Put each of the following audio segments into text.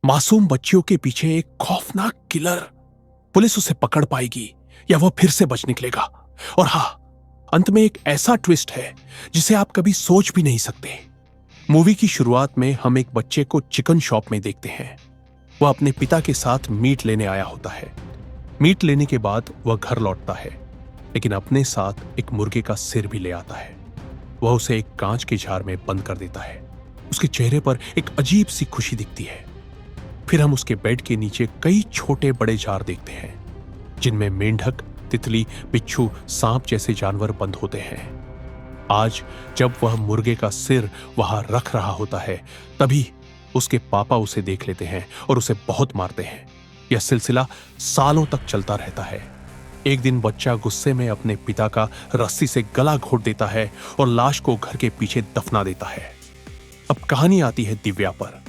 मासूम बच्चियों के पीछे एक खौफनाक किलर। पुलिस उसे पकड़ पाएगी या वह फिर से बच निकलेगा? और हां, अंत में एक ऐसा ट्विस्ट है जिसे आप कभी सोच भी नहीं सकते। मूवी की शुरुआत में हम एक बच्चे को चिकन शॉप में देखते हैं। वह अपने पिता के साथ मीट लेने आया होता है। मीट लेने के बाद वह घर लौटता है, लेकिन अपने साथ एक मुर्गे का सिर भी ले आता है। वह उसे एक कांच के जार में बंद कर देता है। उसके चेहरे पर एक अजीब सी खुशी दिखती है। फिर हम उसके बेड के नीचे कई छोटे बड़े जार देखते हैं, जिनमें मेंढक, तितली, बिच्छू, सांप जैसे जानवर बंद होते हैं। आज जब वह मुर्गे का सिर वहां रख रहा होता है, तभी उसके पापा उसे देख लेते हैं और उसे बहुत मारते हैं। यह सिलसिला सालों तक चलता रहता है। एक दिन बच्चा गुस्से में अपने पिता का रस्सी से गला घोट देता है और लाश को घर के पीछे दफना देता है। अब कहानी आती है दिव्या पर,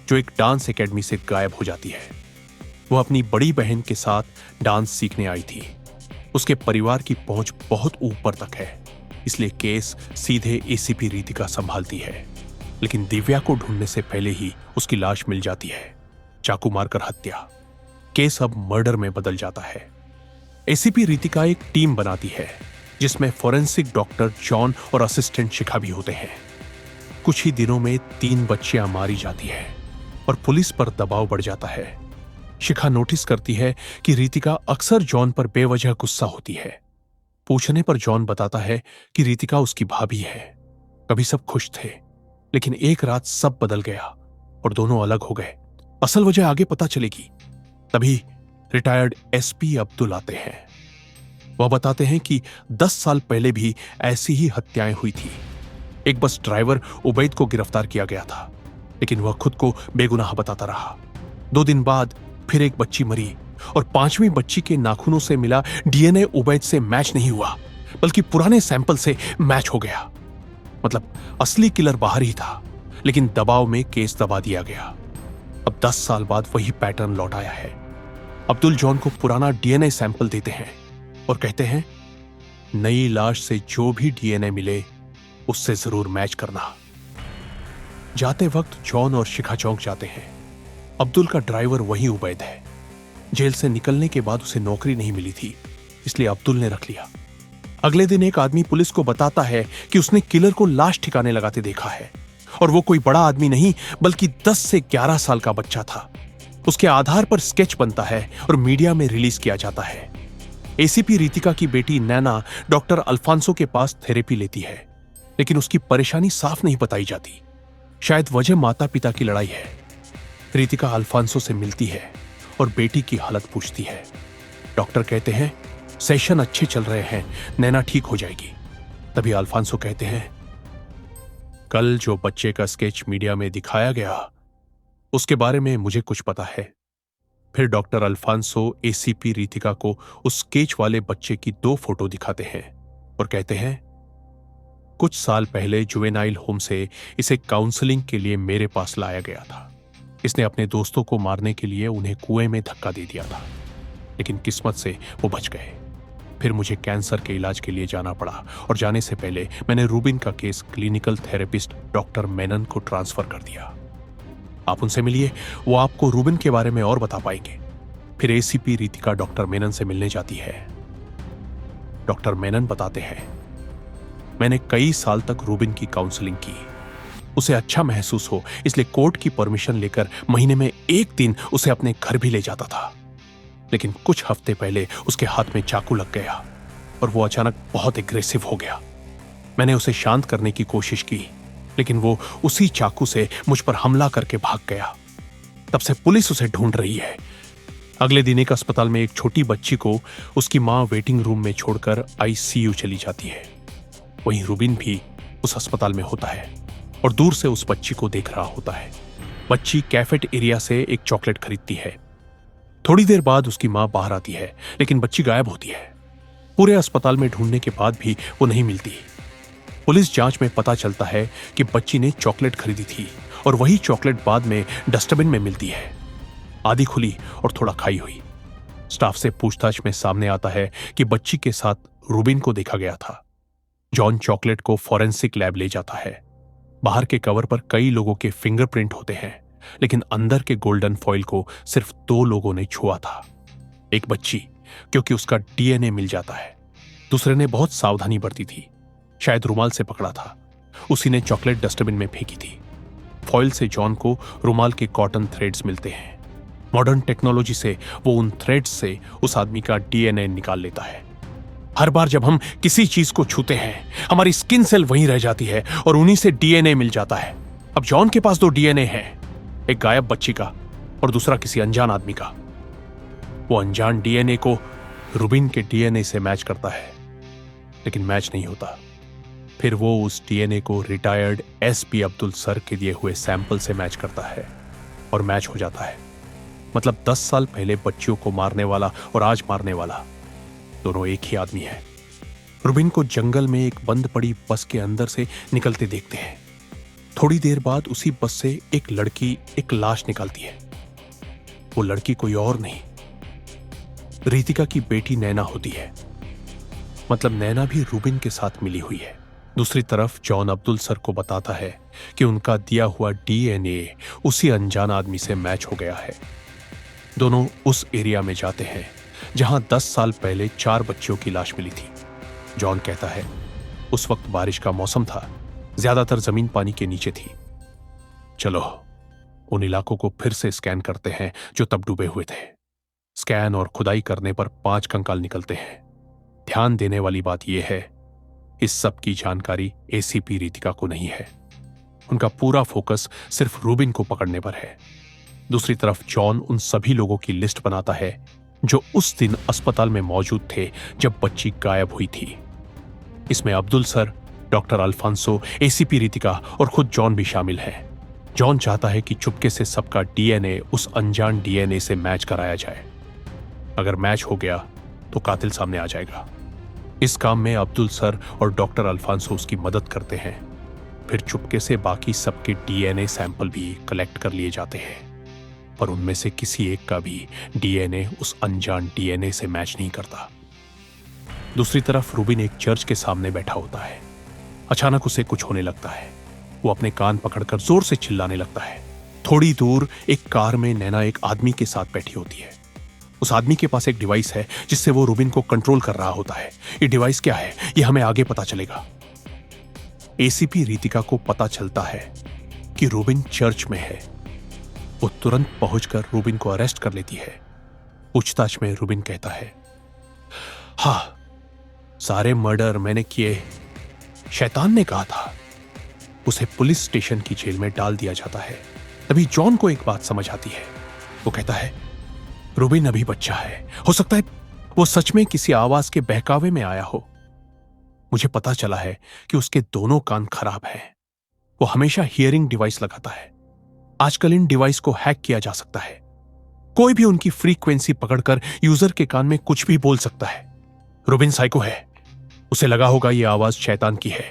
जो एक डांस एकेडमी से गायब हो जाती है। वह अपनी बड़ी बहन के साथ डांस सीखने आई थी। उसके परिवार की पहुंच बहुत ऊपर तक है, इसलिए केस सीधे एसीपी रितिका संभालती है। लेकिन दिव्या को ढूंढने से पहले ही उसकी लाश मिल जाती है, चाकू मारकर हत्या। केस अब मर्डर में बदल जाता है। एसीपी रितिका एक टीम बनाती है, जिसमें फोरेंसिक डॉक्टर जॉन और असिस्टेंट शिखा भी होते हैं। कुछ ही दिनों में 3 बच्चियां मारी जाती हैं और पुलिस पर दबाव बढ़ जाता है। शिखा नोटिस करती है कि रितिका अक्सर जॉन पर बेवजह गुस्सा होती है। पूछने पर जॉन बताता है कि रितिका उसकी भाभी है। कभी सब खुश थे, लेकिन एक रात सब बदल गया और दोनों अलग हो गए। असल वजह आगे पता चलेगी। तभी रिटायर्ड एसपी अब्दुल आते हैं। वह बताते हैं कि 10 साल पहले भी ऐसी ही हत्याएं हुई थी। एक बस ड्राइवर उबैद को गिरफ्तार किया गया था, लेकिन वह खुद को बेगुनाह बताता रहा। 2 दिन बाद फिर एक बच्ची मरी और 5वीं बच्ची के नाखूनों से मिला डीएनए उबैद से मैच नहीं हुआ, बल्कि पुराने सैंपल से मैच हो गया। मतलब असली किलर बाहर ही था, लेकिन दबाव में केस दबा दिया गया। अब 10 साल बाद वही पैटर्न लौट आया है। अब्दुल जॉन को पुराना डीएनए सैंपल देते हैं और कहते हैं, नई लाश से जो भी डीएनए मिले उससे जरूर मैच करना। जाते वक्त जॉन और शिखा चौंक जाते हैं। अब्दुल का ड्राइवर वही उबैद है। जेल से निकलने के बाद उसे नौकरी नहीं मिली थी, इसलिए अब्दुल ने रख लिया। अगले दिन एक आदमी पुलिस को बताता है कि उसने किलर को लाश ठिकाने लगाते देखा है, और वो कोई बड़ा आदमी नहीं बल्कि 10 से 11 साल का बच्चा था। उसके आधार पर स्केच बनता है और मीडिया में रिलीज किया जाता है। एसीपी रितिका की बेटी नैना डॉक्टर अल्फांसो के पास थेरेपी लेती है, लेकिन उसकी परेशानी साफ नहीं बताई जाती। शायद वजह माता पिता की लड़ाई है। रितिका अल्फांसो से मिलती है और बेटी की हालत पूछती है। डॉक्टर कहते हैं, सेशन अच्छे चल रहे हैं, नैना ठीक हो जाएगी। तभी अल्फांसो कहते हैं, कल जो बच्चे का स्केच मीडिया में दिखाया गया उसके बारे में मुझे कुछ पता है। फिर डॉक्टर अल्फांसो एसीपी रितिका को उस स्केच वाले बच्चे की 2 फोटो दिखाते हैं और कहते हैं, कुछ साल पहले जुवेनाइल होम से इसे काउंसलिंग के लिए मेरे पास लाया गया था। इसने अपने दोस्तों को मारने के लिए उन्हें कुएं में धक्का दे दिया था, लेकिन किस्मत से वो बच गए। फिर मुझे कैंसर के इलाज के लिए जाना पड़ा और जाने से पहले मैंने रूबिन का case clinical therapist doctor Menon को ट्रांसफर कर दिया। आप उनसे मिलिए, वो आपको रूबिन के बारे में और बता पाएंगे। फिर एसीपी रितिका डॉक्टर मेनन से मिलने जाती है। डॉक्टर मेनन बताते हैं, मैंने कई साल तक रूबिन की काउंसलिंग की। उसे अच्छा महसूस हो इसलिए कोर्ट की परमिशन लेकर महीने में 1 दिन उसे अपने घर भी ले जाता था। लेकिन कुछ हफ्ते पहले उसके हाथ में चाकू लग गया और वो अचानक बहुत एग्रेसिव हो गया। मैंने उसे शांत करने की कोशिश की, लेकिन वो उसी चाकू से मुझ पर हमला करके भाग गया। तब से पुलिस उसे ढूंढ रही है। अगले दिन एक अस्पताल में एक छोटी बच्ची को उसकी मां वेटिंग रूम में छोड़कर आईसीयू चली जाती है। वहीं रूबिन भी उस अस्पताल में होता है और दूर से उस बच्ची को देख रहा होता है। बच्ची कैफेट एरिया से एक चॉकलेट खरीदती है। थोड़ी देर बाद उसकी मां बाहर आती है, लेकिन बच्ची गायब होती है। पूरे अस्पताल में ढूंढने के बाद भी वो नहीं मिलती। पुलिस जांच में पता चलता है कि बच्ची ने चॉकलेट खरीदी थी और वही चॉकलेट बाद में डस्टबिन में मिलती है, आधी खुली और थोड़ा खाई हुई। स्टाफ से पूछताछ में सामने आता है कि बच्ची के साथ रूबिन को देखा गया था। जॉन चॉकलेट को फॉरेंसिक लैब ले जाता है। बाहर के कवर पर कई लोगों के फिंगरप्रिंट होते हैं, लेकिन अंदर के गोल्डन फॉइल को सिर्फ 2 लोगों ने छुआ था। एक बच्ची, क्योंकि उसका डीएनए मिल जाता है। दूसरे ने बहुत सावधानी बरती थी, शायद रुमाल से पकड़ा था। उसी ने चॉकलेट डस्टबिन में फेंकी थी। फॉइल से जॉन को रुमाल के कॉटन थ्रेड्स मिलते हैं। मॉडर्न टेक्नोलॉजी से वो उन थ्रेड्स से उस आदमी का डीएनए निकाल लेता है। हर बार जब हम किसी चीज को छूते हैं, हमारी स्किन सेल वहीं रह जाती है और उन्हीं से डीएनए मिल जाता है। अब जॉन के पास 2 डीएनए हैं, एक गायब बच्ची का और दूसरा किसी अनजान आदमी का। वो अनजान डीएनए को रुबिन के डीएनए से मैच करता है, लेकिन मैच नहीं होता। फिर वो उस डीएनए को रिटायर्ड एसपी अब्दुल सर के दिए हुए सैंपल से मैच करता है और मैच हो जाता है। मतलब 10 साल पहले बच्चियों को मारने वाला और आज मारने वाला दोनों एक ही आदमी है। रुबिन को जंगल में एक बंद पड़ी बस के अंदर से निकलते देखते हैं। थोड़ी देर बाद उसी बस से एक लड़की एक लाश निकालती है। वो लड़की कोई और नहीं, रितिका की बेटी नैना होती है। मतलब नैना भी रुबिन के साथ मिली हुई है। दूसरी तरफ जॉन अब्दुल सर को बताता है कि उनका दिया हुआ डीएनए उसी अनजान आदमी से मैच हो गया है। दोनों उस एरिया में जाते हैं जहां 10 साल पहले 4 बच्चियों की लाश मिली थी। जॉन कहता है उस वक्त बारिश का मौसम था, ज्यादातर जमीन पानी के नीचे थी। चलो उन इलाकों को फिर से स्कैन करते हैं जो तब डूबे हुए थे। स्कैन और खुदाई करने पर 5 कंकाल निकलते हैं। ध्यान देने वाली बात यह है, इस सब की जानकारी एसीपी रितिका को नहीं है। उनका पूरा फोकस सिर्फ रुबिन को पकड़ने पर है। दूसरी तरफ जॉन उन सभी लोगों की लिस्ट बनाता है जो उस दिन अस्पताल में मौजूद थे जब बच्ची गायब हुई थी। इसमें Abdul sir, doctor Alfonso, ACP Ritika और खुद जॉन भी शामिल हैं। जॉन चाहता है कि चुपके से सबका डीएनए उस अनजान डीएनए से मैच कराया जाए। अगर मैच हो गया तो कातिल सामने आ जाएगा। इस काम में अब्दुल सर और डॉक्टर अल्फांसो उसकी मदद करते हैं। फिर चुपके से बाकी सबके डीएनए सैंपल भी कलेक्ट कर लिए जाते हैं, पर उनमें से किसी एक का भी डीएनए उस अनजान डीएनए से मैच नहीं करता। दूसरी तरफ रुबिन एक चर्च के सामने बैठा होता है। अचानक उसे कुछ होने लगता है। वो अपने कान पकड़कर जोर से चिल्लाने लगता है। थोड़ी दूर एक कार में नैना एक आदमी के साथ बैठी होती है। उस आदमी के पास एक डिवाइस है जिससे वो रुबिन को कंट्रोल कर रहा होता है। ये डिवाइस क्या है, ये हमें आगे पता चलेगा। एसीपी रितिका को पता चलता है कि रुबिन चर्च में है। वो तुरंत पहुंचकर रुबिन को अरेस्ट कर लेती है। पूछताछ में रुबिन कहता है, हाँ, सारे मर्डर मैंने किए। शैतान ने कहा था। उसे पुलिस स्टेशन की जेल में डाल दिया जाता है। तभी जॉन को एक बात समझ आती है। वो कहता है, रुबिन अभी बच्चा है, हो सकता है वो सच में किसी आवाज के बहकावे में आया हो। मुझे पता चला है कि उसके दोनों कान खराब हैं। वो हमेशा हियरिंग डिवाइस लगाता है। आजकल इन डिवाइस को हैक किया जा सकता है। कोई भी उनकी फ्रीक्वेंसी पकड़कर यूजर के कान में कुछ भी बोल सकता है। रुबिन साइको है। उसे लगा होगा ये आवाज शैतान की है।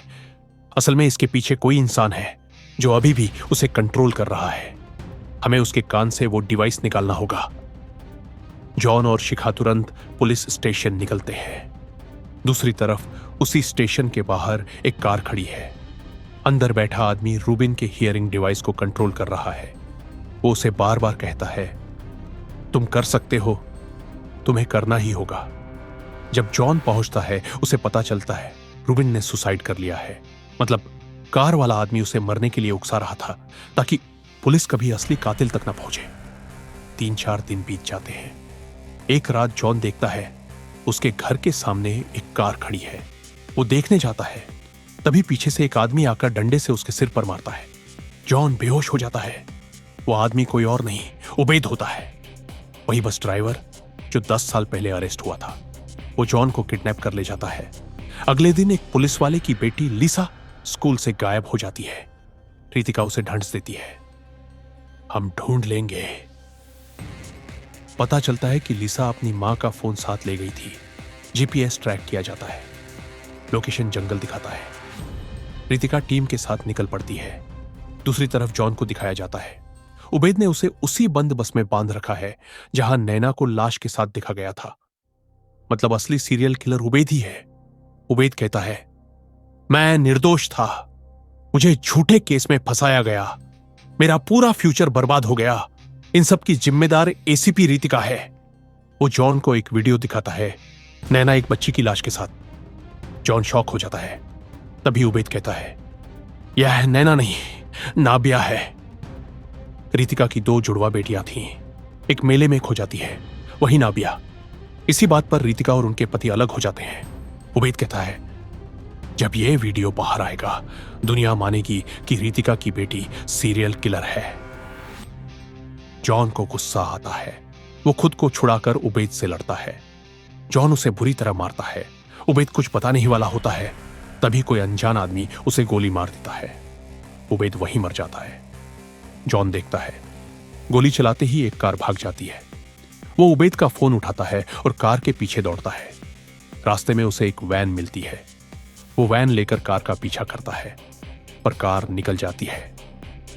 असल में इसके पीछे कोई इंसान है जो अभी भी उसे कंट्रोल कर रहा है। हमें उसके कान से वो डिवाइस निकालना होगा। जॉन और शिखा तुरंत पुलिस स्टेशन निकलते हैं। दूसरी तरफ उसी स्टेशन के बाहर एक कार खड़ी है। अंदर बैठा आदमी रुबिन के हियरिंग डिवाइस को कंट्रोल कर रहा है। वो उसे बार बार कहता है, तुम कर सकते हो, तुम्हें करना ही होगा। जब जॉन पहुंचता है उसे पता चलता है रुबिन ने सुसाइड कर लिया है। मतलब कार वाला आदमी उसे मरने के लिए उकसा रहा था ताकि पुलिस कभी असली कातिल तक न पहुंचे। 3-4 दिन बीत जाते हैं। एक रात जॉन देखता है उसके घर के सामने एक कार खड़ी है। वो देखने जाता है, तभी पीछे से एक आदमी आकर डंडे से उसके सिर पर मारता है। जॉन बेहोश हो जाता है। वो आदमी कोई और नहीं, उबैद होता है, वही बस ड्राइवर जो 10 साल पहले अरेस्ट हुआ था। वो जॉन को किडनैप कर ले जाता है। अगले दिन एक पुलिस वाले की बेटी लिसा स्कूल से गायब हो जाती है। रितिका उसे ढंढस देती है, हम ढूंढ लेंगे। पता चलता है कि लिसा अपनी मां का फोन साथ ले गई थी। जीपीएस ट्रैक किया जाता है। लोकेशन जंगल दिखाता है। रितिका टीम के साथ निकल पड़ती है। दूसरी तरफ जॉन को दिखाया जाता है। उबैद ने उसे उसी बंद बस में बांध रखा है जहां नैना को लाश के साथ दिखा गया था। मतलब असली सीरियल किलर उबैद ही है। उबैद कहता है, मैं निर्दोष था, मुझे झूठे केस में फंसाया गया, मेरा पूरा फ्यूचर बर्बाद हो गया। इन सब की जिम्मेदार एसीपी रीतिका है। वो जॉन को एक वीडियो दिखाता है, नैना एक बच्ची की लाश के साथ। जॉन शॉक हो जाता है। तभी उबैद कहता है, यह नैना नहीं, नाबिया है। रीतिका की 2 जुड़वा बेटियां थीं। एक मेले में खो जाती है, वही नाबिया। इसी बात पर रीतिका और उनके पति अलग हो जाते हैं। उबैद कहता है, जब यह वीडियो बाहर आएगा, दुनिया मानेगी कि रीतिका की बेटी सीरियल किलर है। जॉन को गुस्सा आता है। वो खुद को छुड़ाकर उबैद से लड़ता है। जॉन उसे बुरी तरह मारता है। उबैद कुछ पता नहीं वाला होता है, तभी कोई अनजान आदमी उसे गोली मार देता है। उबैद वहीं मर जाता है। जॉन देखता है, गोली चलाते ही एक कार भाग जाती है। वो उबैद का फोन उठाता है और कार के पीछे दौड़ता है। रास्ते में उसे एक वैन मिलती है। वो वैन लेकर कार का पीछा करता है, पर कार निकल जाती है।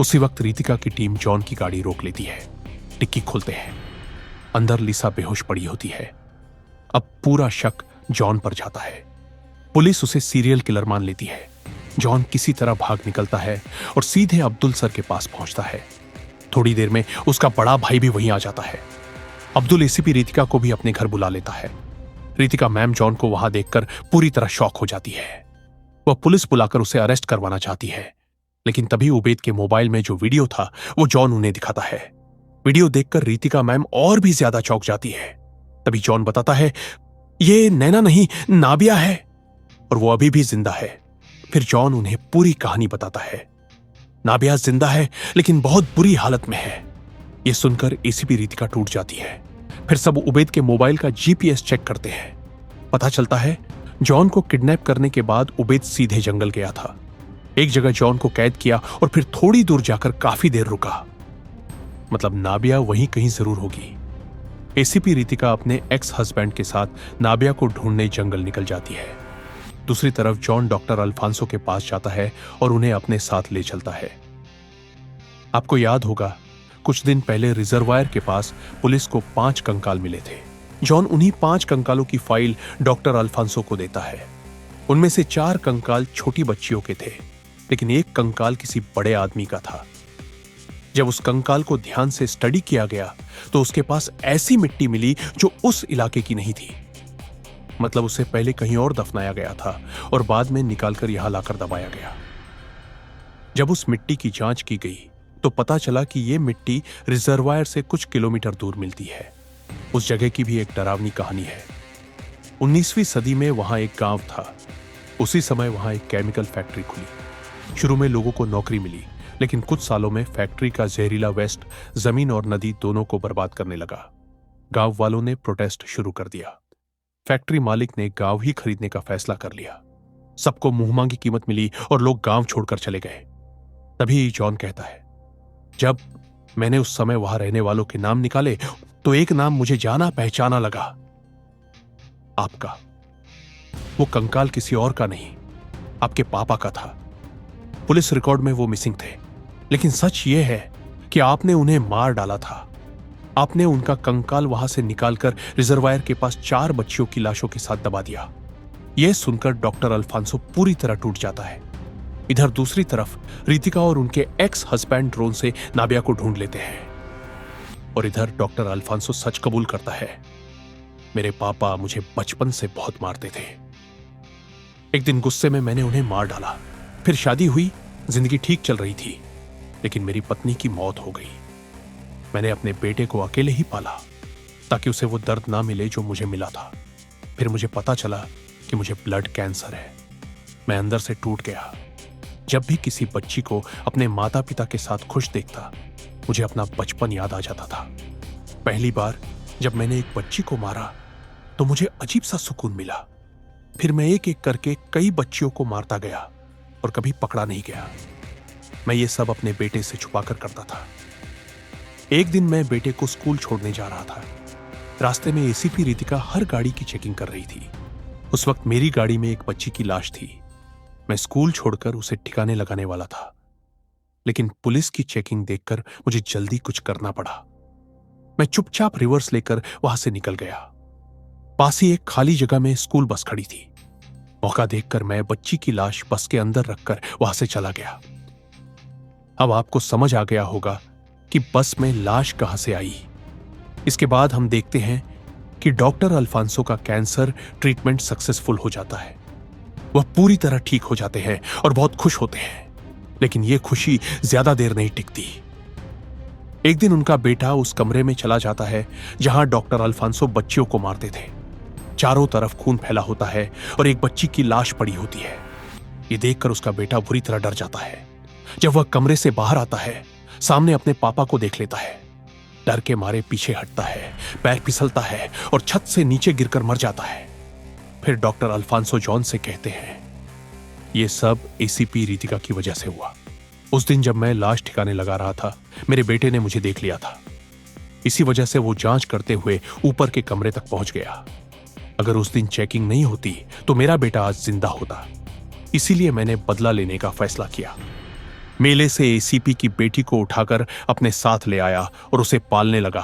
उसी वक्त रीतिका की टीम जॉन की गाड़ी रोक लेती है। डिक्की खोलते हैं। अंदर लिसा बेहोश पड़ी होती है। अब पूरा शक जॉन पर जाता है। पुलिस उसे सीरियल किलर मान लेती है। जॉन किसी तरह भाग निकलता है और सीधे अब्दुल सर के पास पहुंचता है। थोड़ी देर में उसका बड़ा भाई भी वहीं आ जाता है। अब्दुल एसीपी रीतिका को भी अपने घर बुला लेता है। रीतिका मैम जॉन को वहां देखकर पूरी तरह शॉक हो जाती है। वह पुलिस बुलाकर उसे अरेस्ट करवाना चाहती है, लेकिन तभी उबैद के मोबाइल में जो वीडियो था वो जॉन उन्हें दिखाता है। वीडियो देखकर रीतिका मैम और भी ज्यादा चौंक जाती है। तभी जॉन बताता है, ये नैना नहीं, नाबिया है, और वो अभी भी जिंदा है। फिर जॉन उन्हें पूरी कहानी बताता है। नाबिया जिंदा है, लेकिन बहुत बुरी हालत में है। यह सुनकर एसीपी रीतिका टूट जाती है। फिर सब उबैद के मोबाइल का जीपीएस चेक करते हैं। पता चलता है जॉन को किडनैप करने के बाद उबैद सीधे जंगल गया था। एक जगह जॉन को कैद किया और फिर थोड़ी दूर जाकर काफी देर रुका। मतलब नाबिया वहीं कहीं जरूर होगी। एसीपी रीतिका अपने एक्स हस्बैंड के साथ नाबिया को ढूंढने जंगल निकल जाती है। दूसरी तरफ जॉन डॉक्टर अल्फांसो के पास जाता है और उन्हें अपने साथ ले चलता है। आपको याद होगा, कुछ दिन पहले रिजर्वायर के पास पुलिस को 5 कंकाल मिले थे। जॉन उन्हीं 5 कंकालों की फाइल डॉक्टर अल्फांसो को देता है। उनमें से 4 कंकाल छोटी बच्चियों के थे, लेकिन एक कंकाल किसी बड़े आदमी का था। जब उस कंकाल को ध्यान से स्टडी किया गया तो उसके पास ऐसी मिट्टी मिली जो उस इलाके की नहीं थी। मतलब उसे पहले कहीं और दफनाया गया था और बाद में निकालकर यहां लाकर दबाया गया। जब उस मिट्टी की जांच की गई तो पता चला कि यह मिट्टी रिजर्वायर से कुछ किलोमीटर दूर मिलती है। उस जगह की भी एक डरावनी कहानी है। 19वीं सदी में वहां एक गांव था। उसी समय वहां एक केमिकल फैक्ट्री खुली। शुरू में लोगों को नौकरी मिली, लेकिन कुछ सालों में फैक्ट्री का जहरीला वेस्ट जमीन और नदी दोनों को बर्बाद करने लगा। गांव वालों ने प्रोटेस्ट शुरू कर दिया। फैक्ट्री मालिक ने गांव ही खरीदने का फैसला कर लिया। सबको मुंहमांगी कीमत मिली और लोग गांव छोड़कर चले गए। तभी जॉन कहता है, जब मैंने उस समय वहां रहने वालों के नाम निकाले तो एक नाम मुझे जाना पहचाना लगा, आपका। वो कंकाल किसी और का नहीं, आपके पापा का था। पुलिस रिकॉर्ड में वो मिसिंग थे, लेकिन सच ये है कि आपने उन्हें मार डाला था। आपने उनका कंकाल वहां से निकालकर रिजर्वायर के पास 4 बच्चियों की लाशों के साथ दबा दिया। यह सुनकर डॉक्टर अल्फांसो पूरी तरह टूट जाता है। इधर दूसरी तरफ रीतिका और उनके एक्स हस्बैंड ड्रोन से नाबिया को ढूंढ लेते हैं, और इधर डॉक्टर अल्फांसो सच कबूल करता है, मेरे पापा मुझे बचपन से बहुत मारते थे। एक दिन गुस्से में मैंने उन्हें मार डाला। फिर शादी हुई, जिंदगी ठीक चल रही थी, लेकिन मेरी पत्नी की मौत हो गई। मैंने अपने बेटे को अकेले ही पाला ताकि उसे वो दर्द ना मिले जो मुझे मिला था। फिर मुझे पता चला कि मुझे ब्लड कैंसर है। मैं अंदर से टूट गया। जब भी किसी बच्ची को अपने माता पिता के साथ खुश देखता, मुझे अपना बचपन याद आ जाता था। पहली बार जब मैंने एक बच्ची को मारा तो मुझे अजीब सा सुकून मिला। फिर मैं एक एक करके कई बच्चियों को मारता गया और कभी पकड़ा नहीं गया। मैं ये सब अपने बेटे से छुपाकर करता था। एक दिन मैं बेटे को स्कूल छोड़ने जा रहा था। रास्ते में एसीपी रीतिका हर गाड़ी की चेकिंग कर रही थी। उस वक्त मेरी गाड़ी में एक बच्ची की लाश थी। मैं स्कूल छोड़कर उसे ठिकाने लगाने वाला था, लेकिन पुलिस की चेकिंग देखकर मुझे जल्दी कुछ करना पड़ा। मैं चुपचाप रिवर्स लेकर वहां से निकल गया। पास ही एक खाली जगह में स्कूल बस खड़ी थी। मौका देखकर मैं बच्ची की लाश बस के अंदर रखकर वहां से चला गया। अब आपको समझ आ गया होगा कि बस में लाश कहां से आई। इसके बाद हम देखते हैं कि डॉक्टर अल्फांसो का कैंसर ट्रीटमेंट सक्सेसफुल हो जाता है। वह पूरी तरह ठीक हो जाते हैं और बहुत खुश होते हैं, लेकिन यह खुशी ज्यादा देर नहीं टिकती। एक दिन उनका बेटा उस कमरे में चला जाता है जहां डॉक्टर अल्फांसो बच्चियों को मारते थे। चारों तरफ खून फैला होता है और एक बच्ची की लाश पड़ी होती है। यह देखकर उसका बेटा बुरी तरह डर जाता है। जब वह कमरे से बाहर आता है, सामने अपने पापा को देख लेता है। डर के मारे पीछे हटता है, पैर फिसलता है और छत से नीचे गिरकर मर जाता है। फिर डॉक्टर अल्फांसो जॉन से कहते हैं, यह सब एसीपी रितिका की वजह से हुआ। उस दिन जब मैं लाश ठिकाने लगा रहा था, मेरे बेटे ने मुझे देख लिया था। इसी वजह से वो जांच करते हुए ऊपर के कमरे तक पहुंच गया। अगर उस दिन चेकिंग नहीं होती तो मेरा बेटा आज जिंदा होता। इसीलिए मैंने बदला लेने का फैसला किया। मेले से एसीपी की बेटी को उठाकर अपने साथ ले आया और उसे पालने लगा,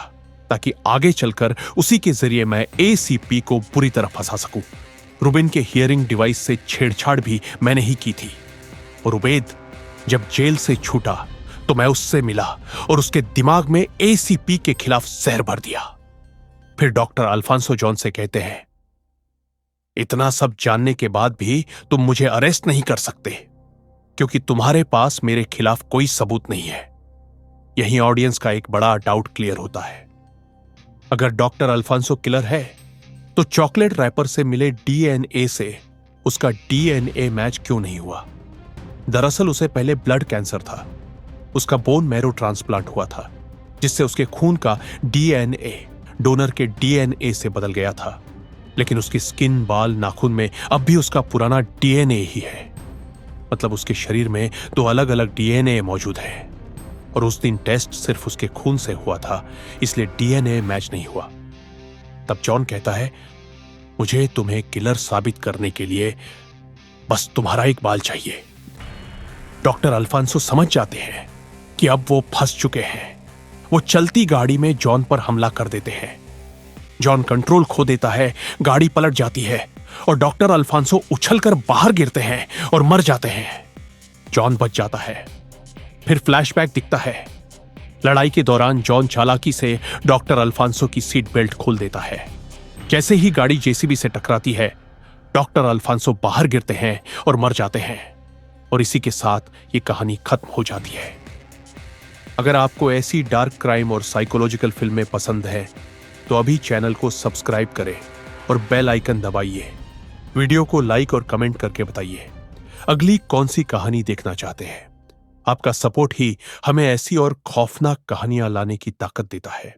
ताकि आगे चलकर उसी के जरिए मैं एसीपी को बुरी तरह फंसा सकूं। रुबिन के हियरिंग डिवाइस से छेड़छाड़ भी मैंने ही की थी। और उबैद जब जेल से छूटा तो मैं उससे मिला और उसके दिमाग में एसीपी के खिलाफ जहर भर दिया। फिर डॉक्टर अल्फांसो जॉन से कहते हैं, इतना सब जानने के बाद भी तुम मुझे अरेस्ट नहीं कर सकते, क्योंकि तुम्हारे पास मेरे खिलाफ कोई सबूत नहीं है। यहीं ऑडियंस का एक बड़ा डाउट क्लियर होता है। अगर डॉक्टर अल्फांसो किलर है तो चॉकलेट रैपर से मिले डीएनए से उसका डीएनए मैच क्यों नहीं हुआ? दरअसल उसे पहले ब्लड कैंसर था। उसका बोन मैरो ट्रांसप्लांट हुआ था, जिससे उसके खून का डीएनए डोनर के डीएनए से बदल गया था। लेकिन उसकी स्किन, बाल, नाखून में अब भी उसका पुराना डीएनए ही है। मतलब उसके शरीर में दो अलग अलग डीएनए मौजूद है। और उस दिन टेस्ट सिर्फ उसके खून से हुआ था, इसलिए डीएनए मैच नहीं हुआ। तब जॉन कहता है, मुझे तुम्हें किलर साबित करने के लिए बस तुम्हारा एक बाल चाहिए। डॉक्टर अल्फांसो समझ जाते हैं कि अब वो फंस चुके हैं। वो चलती गाड़ी में जॉन पर हमला कर देते हैं। जॉन कंट्रोल खो देता है, गाड़ी पलट जाती है और डॉक्टर अल्फांसो उछलकर बाहर गिरते हैं और मर जाते हैं। जॉन बच जाता है। फिर फ्लैशबैक दिखता है। लड़ाई के दौरान जॉन चालाकी से डॉक्टर अल्फांसो की सीट बेल्ट खोल देता है। जैसे ही गाड़ी जेसीबी से टकराती है, डॉक्टर अल्फांसो बाहर गिरते हैं और मर जाते हैं। और इसी के साथ ये कहानी खत्म हो जाती है। अगर आपको ऐसी डार्क क्राइम और साइकोलॉजिकल फिल्में पसंद हैं, तो अभी चैनल को सब्सक्राइब करें और बेल आइकन दबाइए। वीडियो को लाइक और कमेंट करके बताइए अगली कौन सी कहानी देखना चाहते हैं। आपका सपोर्ट ही हमें ऐसी और खौफनाक कहानियां लाने की ताकत देता है।